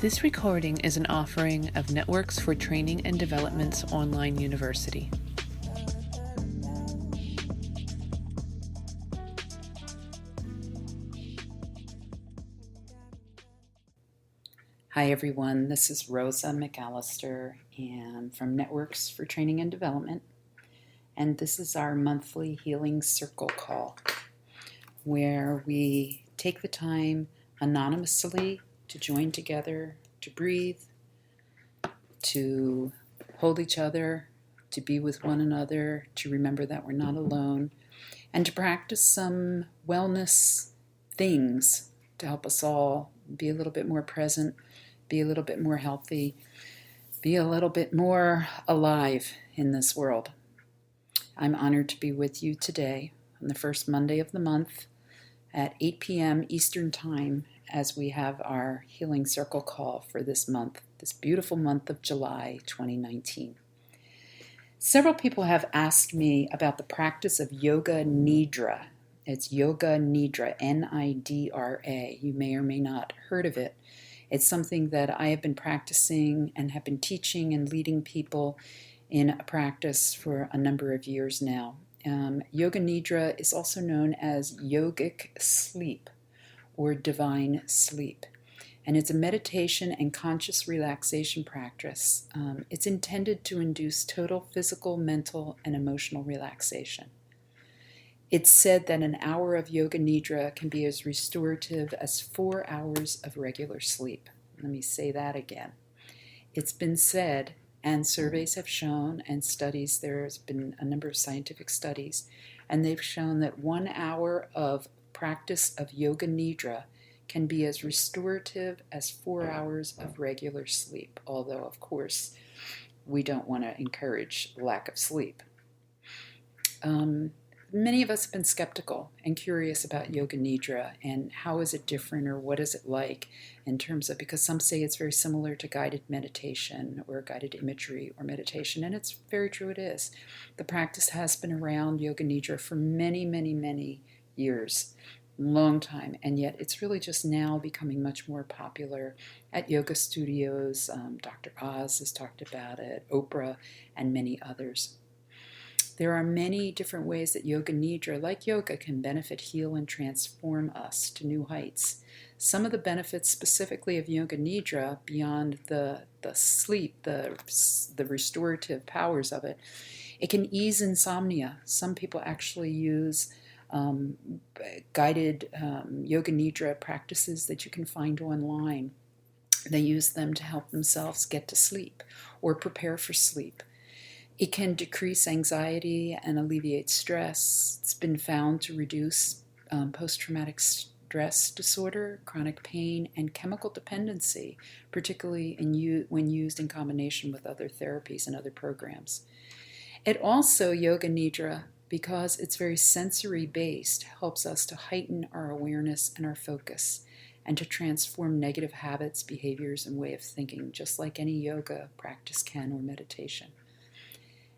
This recording is an offering of Networks for Training and Development's online university. Hi everyone, this is Rosa McAllister and from Networks for Training and Development, and this is our monthly Healing Circle call where we take the time anonymously to join together, to breathe, to hold each other, to be with one another, to remember that we're not alone, and to practice some wellness things to help us all be a little bit more present, be a little bit more healthy, be a little bit more alive in this world. I'm honored to be with you today on the first Monday of the month at 8 p.m. Eastern Time as we have our Healing Circle call for this month, this beautiful month of July 2019. Several people have asked me about the practice of Yoga Nidra. It's Yoga Nidra, N-I-D-R-A. You may or may not have heard of it. It's something that I have been practicing and have been teaching and leading people in a practice for a number of years now. Yoga Nidra is also known as yogic sleep or divine sleep. And it's a meditation and conscious relaxation practice. It's intended to induce total physical, mental, and emotional relaxation. It's said that an hour of Yoga Nidra can be as restorative as 4 hours of regular sleep. Let me say that again. It's been said, and surveys have shown, and studies, there's been a number of scientific studies, and they've shown that 1 hour of practice of Yoga Nidra can be as restorative as 4 hours of regular sleep, although, of course, we don't want to encourage lack of sleep. Many of us have been skeptical and curious about Yoga Nidra and how is it different or what is it like in terms of, because some say it's very similar to guided meditation or guided imagery or meditation, and it's very true, it is. The practice has been around, Yoga Nidra, for many, many, many years, long time, and yet it's really just now becoming much more popular at yoga studios. Dr. Oz has talked about it, Oprah, and many others. There are many different ways that Yoga Nidra, like yoga, can benefit, heal, and transform us to new heights. Some of the benefits specifically of Yoga Nidra, beyond the sleep, the restorative powers of it, it can ease insomnia. Some people actually use guided Yoga Nidra practices that you can find online. They use them to help themselves get to sleep or prepare for sleep. It can decrease anxiety and alleviate stress. It's been found to reduce post-traumatic stress disorder, chronic pain, and chemical dependency, particularly when used in combination with other therapies and other programs. It also, Yoga Nidra, because it's very sensory-based, helps us to heighten our awareness and our focus and to transform negative habits, behaviors, and way of thinking, just like any yoga practice can or meditation.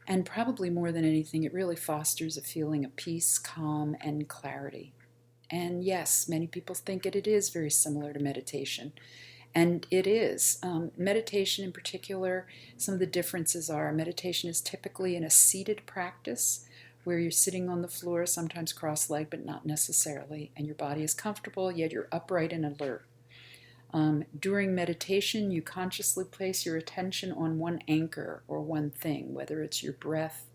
And probably more than anything, it really fosters a feeling of peace, calm, and clarity. And yes, many people think it is very similar to meditation. And it is. Meditation in particular, some of the differences are meditation is typically in a seated practice where you're sitting on the floor, sometimes cross-legged, but not necessarily, and your body is comfortable, yet you're upright and alert. During meditation, you consciously place your attention on one anchor or one thing, whether it's your breath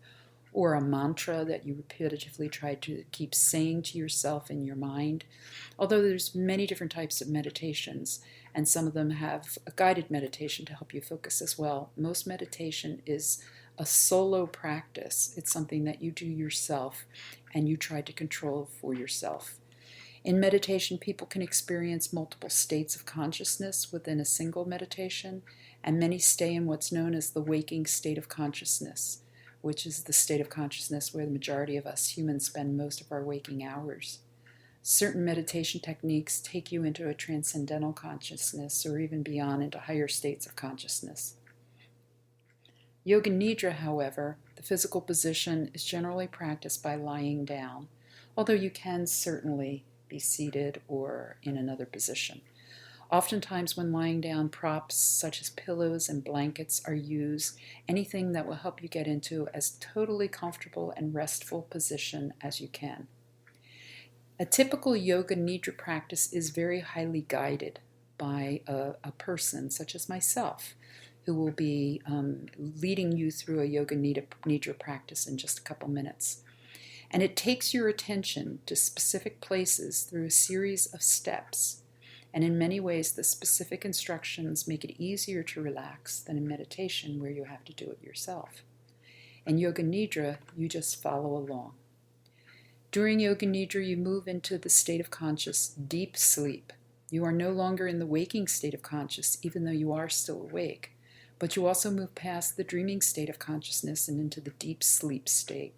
or a mantra that you repetitively try to keep saying to yourself in your mind. Although there's many different types of meditations, and some of them have a guided meditation to help you focus as well. Most meditation is a solo practice. It's something that you do yourself and you try to control for yourself. In meditation, people can experience multiple states of consciousness within a single meditation, and many stay in what's known as the waking state of consciousness, which is the state of consciousness where the majority of us humans spend most of our waking hours. Certain meditation techniques take you into a transcendental consciousness or even beyond into higher states of consciousness. Yoga Nidra, however, the physical position is generally practiced by lying down, although you can certainly be seated or in another position. Oftentimes when lying down, props such as pillows and blankets are used, anything that will help you get into as totally comfortable and restful position as you can. A typical Yoga Nidra practice is very highly guided by a person such as myself, who will be leading you through a Yoga Nidra practice in just a couple minutes. And it takes your attention to specific places through a series of steps. And in many ways, the specific instructions make it easier to relax than in meditation, where you have to do it yourself. In Yoga Nidra, you just follow along. During Yoga Nidra, you move into the state of conscious deep sleep. You are no longer in the waking state of conscious, even though you are still awake. But you also move past the dreaming state of consciousness and into the deep sleep state.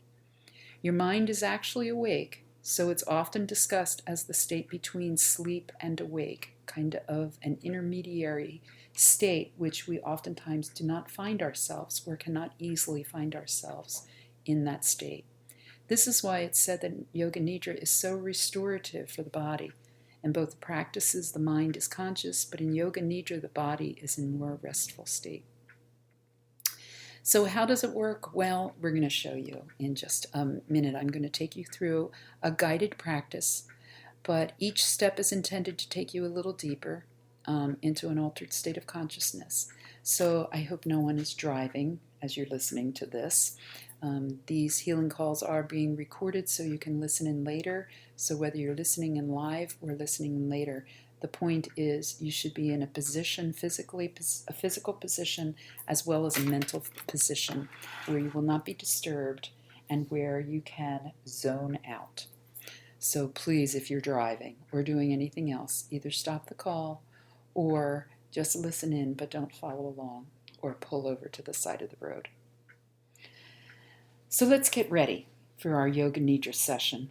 Your mind is actually awake, so it's often discussed as the state between sleep and awake, kind of an intermediary state which we oftentimes do not find ourselves or cannot easily find ourselves in that state. This is why it's said that Yoga Nidra is so restorative for the body. In both the practices, the mind is conscious, but in Yoga Nidra, the body is in more restful state. So how does it work? Well, we're going to show you in just a minute. I'm going to take you through a guided practice, but each step is intended to take you a little deeper into an altered state of consciousness. So I hope no one is driving as you're listening to this. These healing calls are being recorded so you can listen in later. So whether you're listening in live or listening in later, the point is you should be in a position, a physical position, as well as a mental position where you will not be disturbed and where you can zone out. So please, if you're driving or doing anything else, either stop the call or just listen in, but don't follow along or pull over to the side of the road. So let's get ready for our Yoga Nidra session.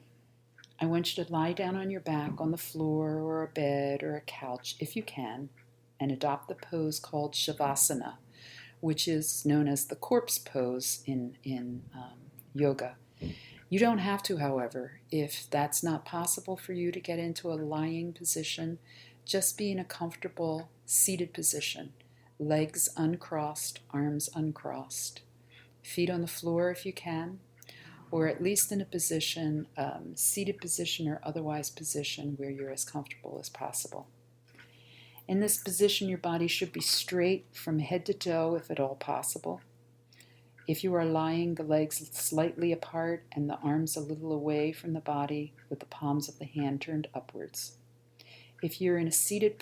I want you to lie down on your back on the floor or a bed or a couch if you can, and adopt the pose called Shavasana, which is known as the corpse pose in yoga. You don't have to, however, if that's not possible for you to get into a lying position. Just be in a comfortable seated position, legs uncrossed, arms uncrossed. Feet on the floor if you can, or at least in a position, seated position or otherwise position where you're as comfortable as possible. In this position, your body should be straight from head to toe if at all possible. If you are lying, the legs slightly apart and the arms a little away from the body with the palms of the hand turned upwards. If you're in a seated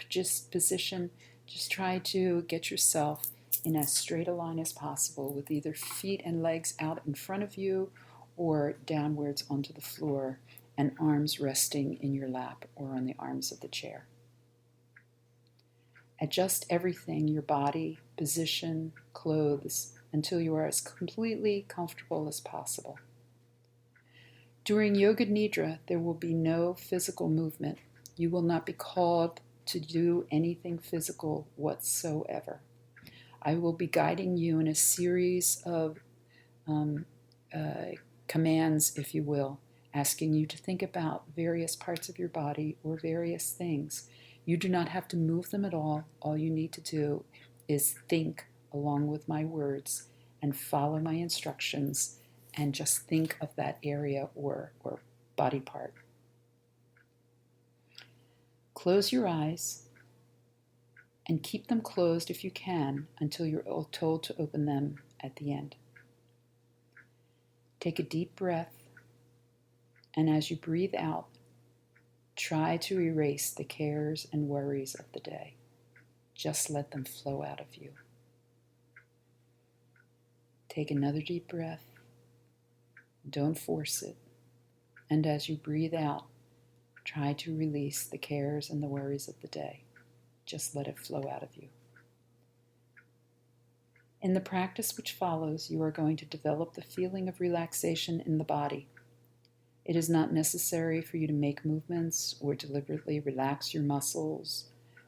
position, just try to get yourself in as straight a line as possible with either feet and legs out in front of you or downwards onto the floor and arms resting in your lap or on the arms of the chair. Adjust everything, your body, position, clothes, until you are as completely comfortable as possible. During Yoga Nidra, there will be no physical movement. You will not be called to do anything physical whatsoever. I will be guiding you in a series of commands, if you will, asking you to think about various parts of your body or various things. You do not have to move them at all. All you need to do is think along with my words and follow my instructions and just think of that area or body part. Close your eyes and keep them closed if you can until you're told to open them at the end. Take a deep breath, and as you breathe out, try to erase the cares and worries of the day. Just let them flow out of you. Take another deep breath. Don't force it. And as you breathe out, try to release the cares and the worries of the day. Just let it flow out of you. In the practice which follows, you are going to develop the feeling of relaxation in the body. It is not necessary for you to make movements or deliberately relax your muscles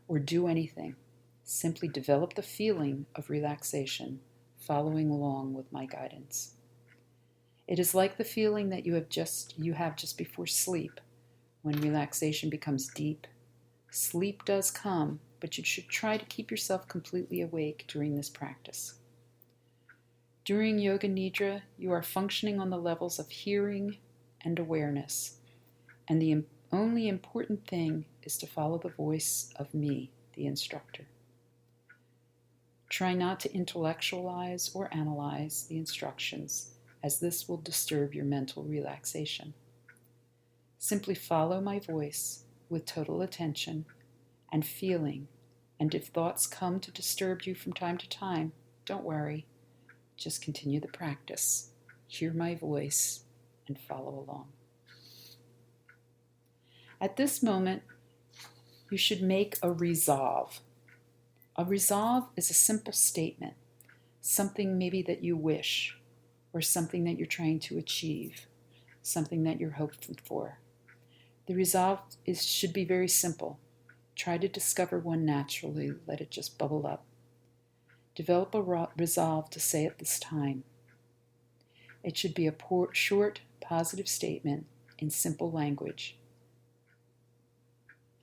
or do anything. Simply develop the feeling of relaxation, following along with my guidance. It is like the feeling that you have just before sleep, when relaxation becomes deep. Sleep does come, but you should try to keep yourself completely awake during this practice. During Yoga Nidra, you are functioning on the levels of hearing and awareness, and the only important thing is to follow the voice of me, the instructor. Try not to intellectualize or analyze the instructions, as this will disturb your mental relaxation. Simply follow my voice with total attention and feeling, and if thoughts come to disturb you from time to time, don't worry. Just continue the practice. Hear my voice and follow along. At this moment, you should make a resolve. A resolve is a simple statement, something maybe that you wish, or something that you're trying to achieve, something that you're hoping for. The resolve should be very simple. Try to discover one naturally. Let it just bubble up. Develop a resolve to say at this time. It should be a short, positive statement in simple language.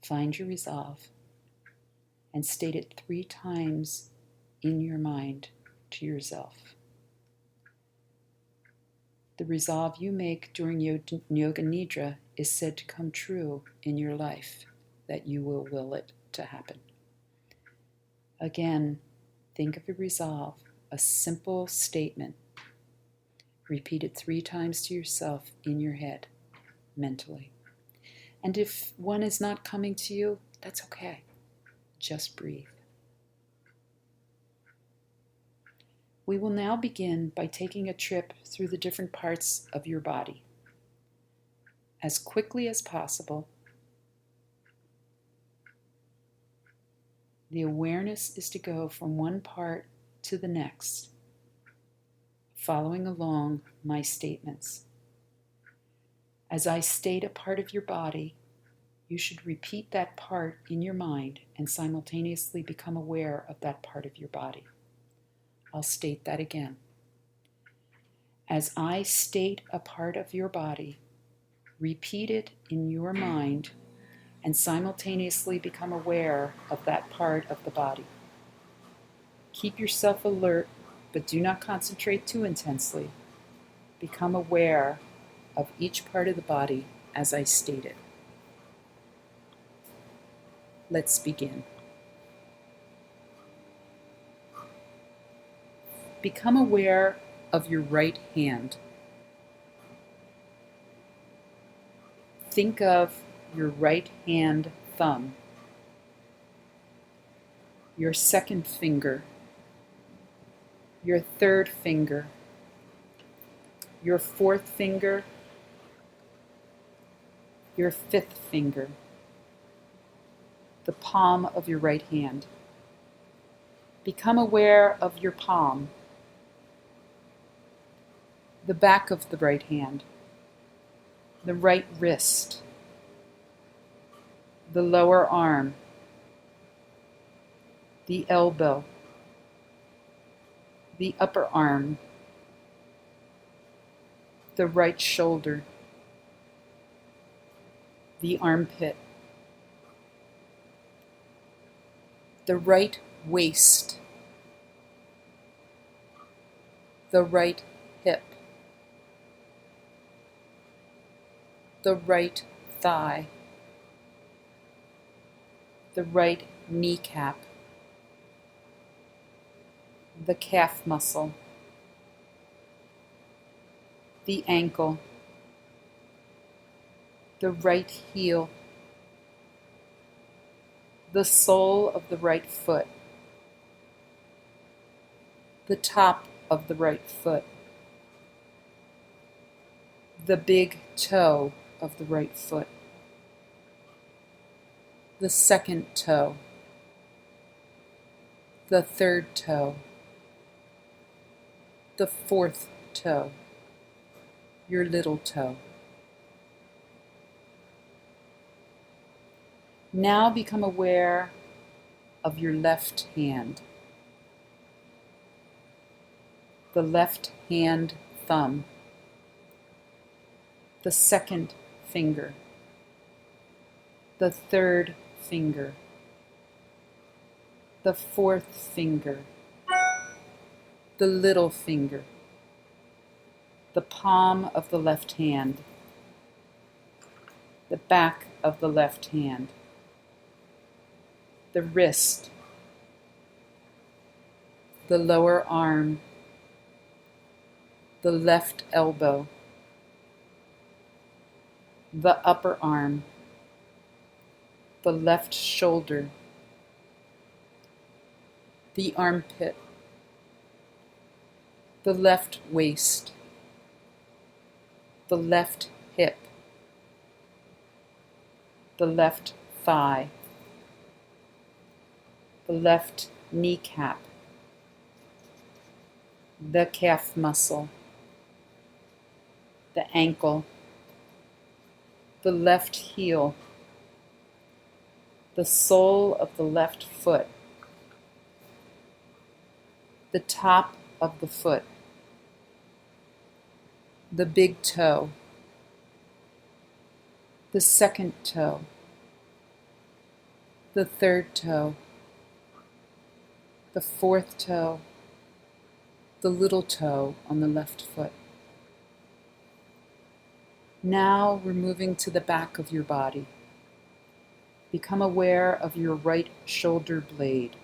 Find your resolve and state it 3 times in your mind to yourself. The resolve you make during Yoga Nidra is said to come true in your life, that you will will it to happen. Again, think of a resolve, a simple statement. Repeat it 3 times to yourself in your head, mentally. And if one is not coming to you, that's okay. Just breathe. We will now begin by taking a trip through the different parts of your body. As quickly as possible, the awareness is to go from one part to the next, following along my statements. As I state a part of your body, you should repeat that part in your mind and simultaneously become aware of that part of your body. I'll state that again. As I state a part of your body, repeat it in your mind and simultaneously become aware of that part of the body. Keep yourself alert, but do not concentrate too intensely. Become aware of each part of the body as I state it. Let's begin. Become aware of your right hand. Think of your right hand thumb, your second finger, your third finger, your fourth finger, your fifth finger, the palm of your right hand. Become aware of your palm, the back of the right hand, the right wrist, the lower arm, the elbow, the upper arm, the right shoulder, the armpit, the right waist, the right hip, the right thigh, the right kneecap, the calf muscle, the ankle, the right heel, the sole of the right foot, the top of the right foot, the big toe of the right foot, the second toe, the third toe, the fourth toe, your little toe. Now become aware of your left hand, the left hand thumb, the second finger, the third finger, the fourth finger, the little finger, the palm of the left hand, the back of the left hand, the wrist, the lower arm, the left elbow, the upper arm, the left shoulder, the armpit, the left waist, the left hip, the left thigh, the left kneecap, the calf muscle, the ankle, the left heel, the sole of the left foot, the top of the foot, the big toe, the second toe, the third toe, the fourth toe, the little toe on the left foot. Now we're moving to the back of your body. Become aware of your right shoulder blade,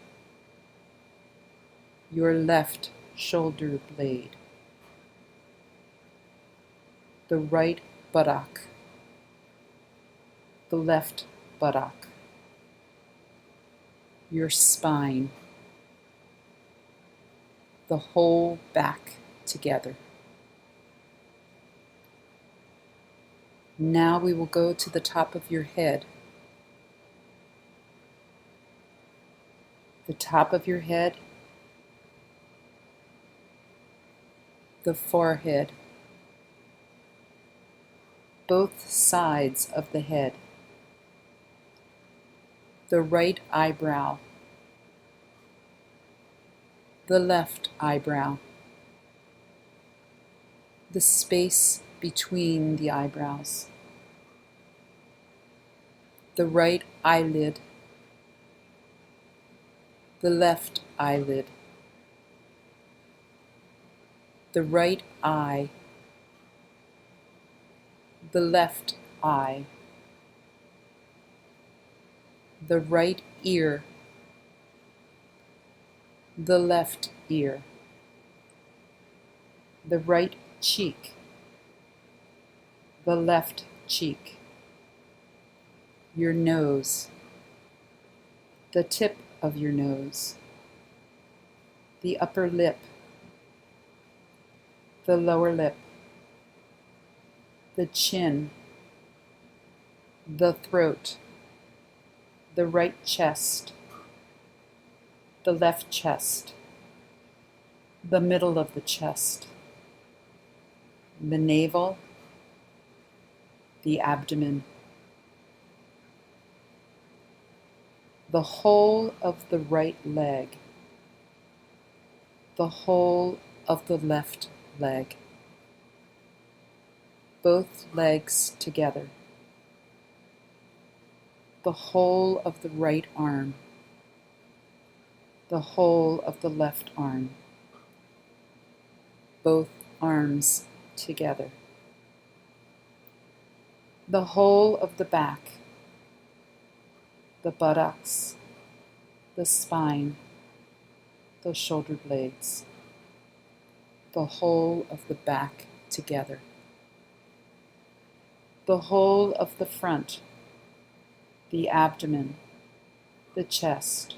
your left shoulder blade, the right buttock, the left buttock, your spine, the whole back together. Now we will go to the top of your head. The top of your head, the forehead, both sides of the head, the right eyebrow, the left eyebrow, the space between the eyebrows, the right eyelid, the left eyelid, the right eye, the left eye, the right ear, the left ear, the right cheek, the left cheek, your nose, the tip of your nose, the upper lip, the lower lip, the chin, the throat, the right chest, the left chest, the middle of the chest, the navel, the abdomen, the whole of the right leg, the whole of the left leg, both legs together, the whole of the right arm, the whole of the left arm, both arms together, the whole of the back, the buttocks, the spine, the shoulder blades, the whole of the back together, the whole of the front, the abdomen, the chest,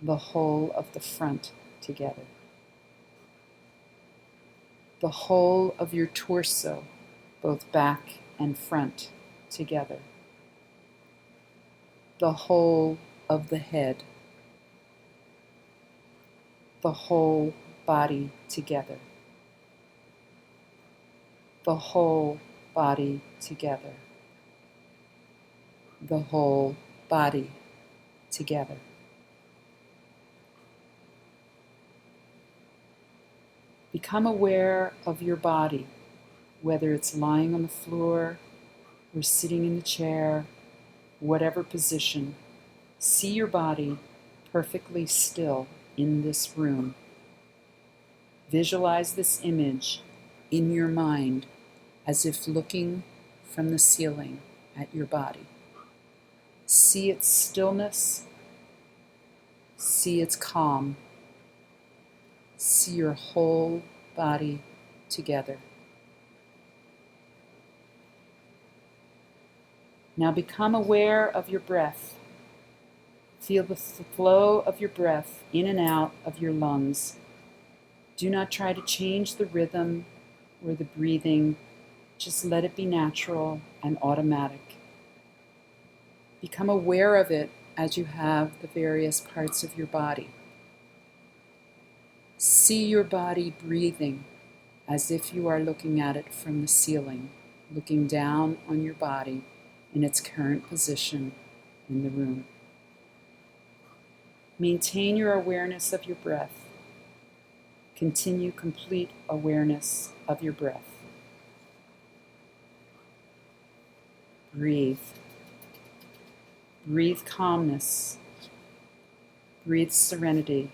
the whole of the front together, the whole of your torso, both back and front together, the whole of the head, the whole body together, the whole body together, the whole body together. Become aware of your body, whether it's lying on the floor or sitting in the chair, whatever position. See your body, perfectly still in this room. Visualize this image in your mind as if looking from the ceiling at your body. See its stillness, see its calm, see your whole body together. Now become aware of your breath. Feel the flow of your breath in and out of your lungs. Do not try to change the rhythm or the breathing. Just let it be natural and automatic. Become aware of it as you have the various parts of your body. See your body breathing as if you are looking at it from the ceiling, looking down on your body in its current position in the room. Maintain your awareness of your breath. Continue complete awareness of your breath. Breathe. Breathe calmness. Breathe serenity.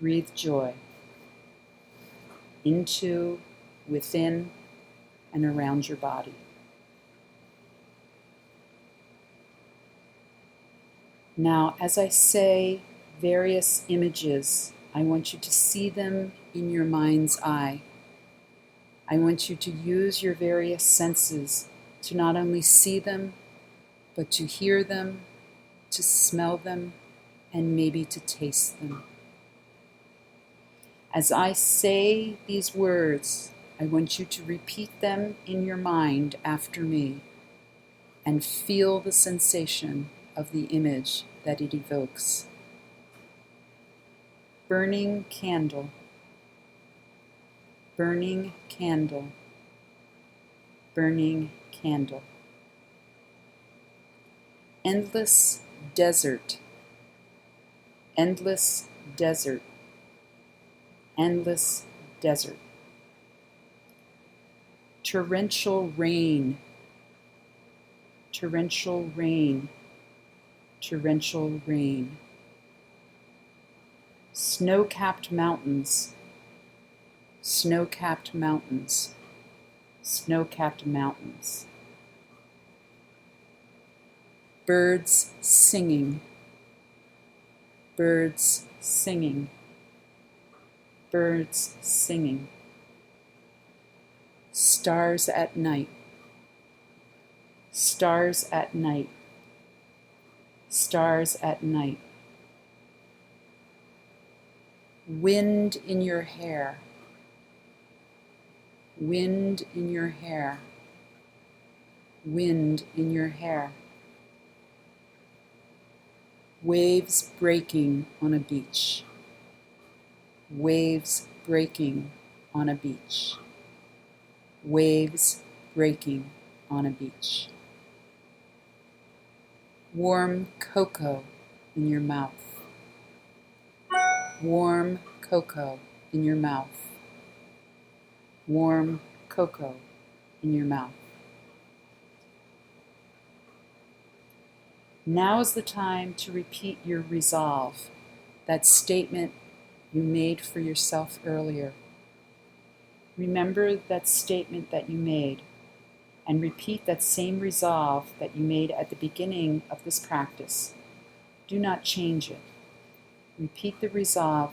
Breathe joy into, within, and around your body. Now, as I say various images, I want you to see them in your mind's eye. I want you to use your various senses to not only see them, but to hear them, to smell them, and maybe to taste them. As I say these words, I want you to repeat them in your mind after me and feel the sensation of the image that it evokes. Burning candle, burning candle, burning candle. Endless desert, endless desert, endless desert. Torrential rain, torrential rain, torrential rain. Snow-capped mountains, snow-capped mountains, snow-capped mountains. Birds singing, birds singing, birds singing. Stars at night, stars at night, stars at night. Wind in your hair, wind in your hair, wind in your hair. Waves breaking on a beach, waves breaking on a beach, waves breaking on a beach. Warm cocoa in your mouth, warm cocoa in your mouth, warm cocoa in your mouth. Now is the time to repeat your resolve, that statement you made for yourself earlier. Remember that statement that you made and repeat that same resolve that you made at the beginning of this practice. Do not change it. Repeat the resolve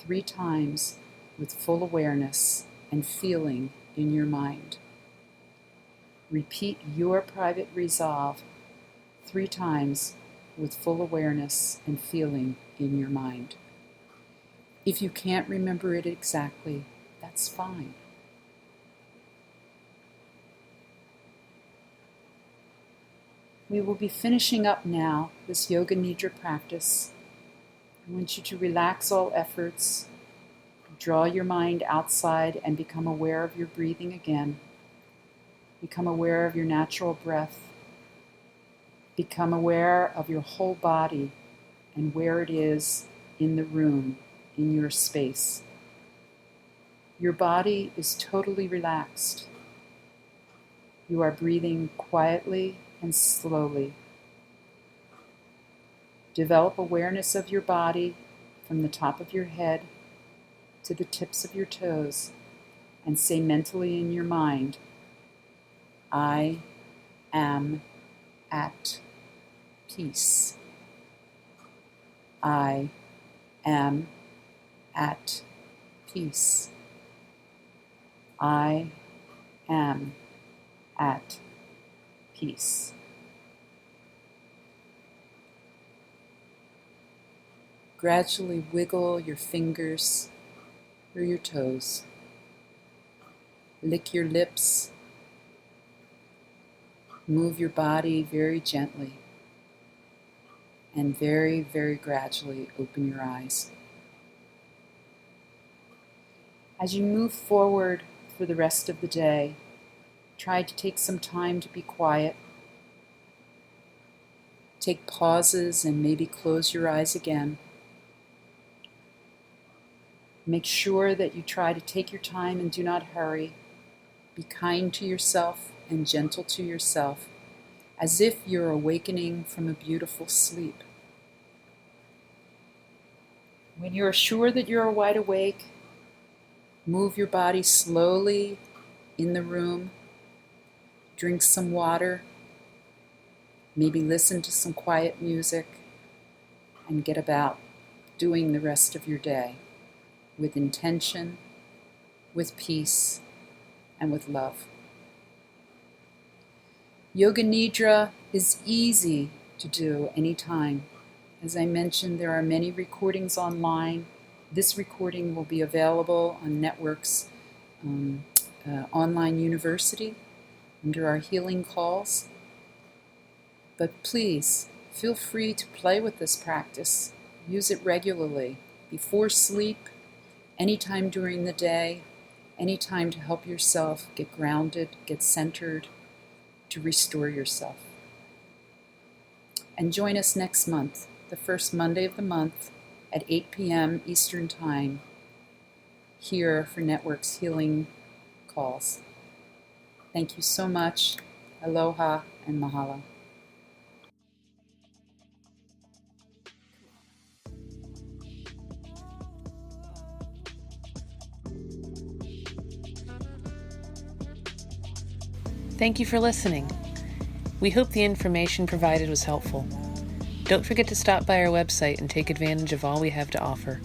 3 times with full awareness and feeling in your mind. Repeat your private resolve 3 times with full awareness and feeling in your mind. If you can't remember it exactly, that's fine. We will be finishing up now this Yoga Nidra practice. I want you to relax all efforts, draw your mind outside and become aware of your breathing again. Become aware of your natural breath. Become aware of your whole body and where it is in the room, in your space. Your body is totally relaxed. You are breathing quietly and slowly. Develop awareness of your body from the top of your head to the tips of your toes, and say mentally in your mind, I am at peace. I am at peace. I am at peace. Gradually wiggle your fingers through your toes. Lick your lips. Move your body very gently. And very, very gradually open your eyes. As you move forward for the rest of the day, try to take some time to be quiet. Take pauses and maybe close your eyes again. Make sure that you try to take your time and do not hurry. Be kind to yourself and gentle to yourself, as if you're awakening from a beautiful sleep. When you're sure that you're wide awake, move your body slowly in the room. Drink some water. Maybe listen to some quiet music and get about doing the rest of your day with intention, with peace, and with love. Yoga Nidra is easy to do anytime. As I mentioned, there are many recordings online. This recording will be available on Network's online university under our healing calls. But please, feel free to play with this practice. Use it regularly, before sleep, anytime during the day, anytime to help yourself get grounded, get centered, to restore yourself. And join us next month, the first Monday of the month at 8 p.m. Eastern Time, here for Network's healing calls. Thank you so much. Aloha and mahalo. Thank you for listening. We hope the information provided was helpful. Don't forget to stop by our website and take advantage of all we have to offer.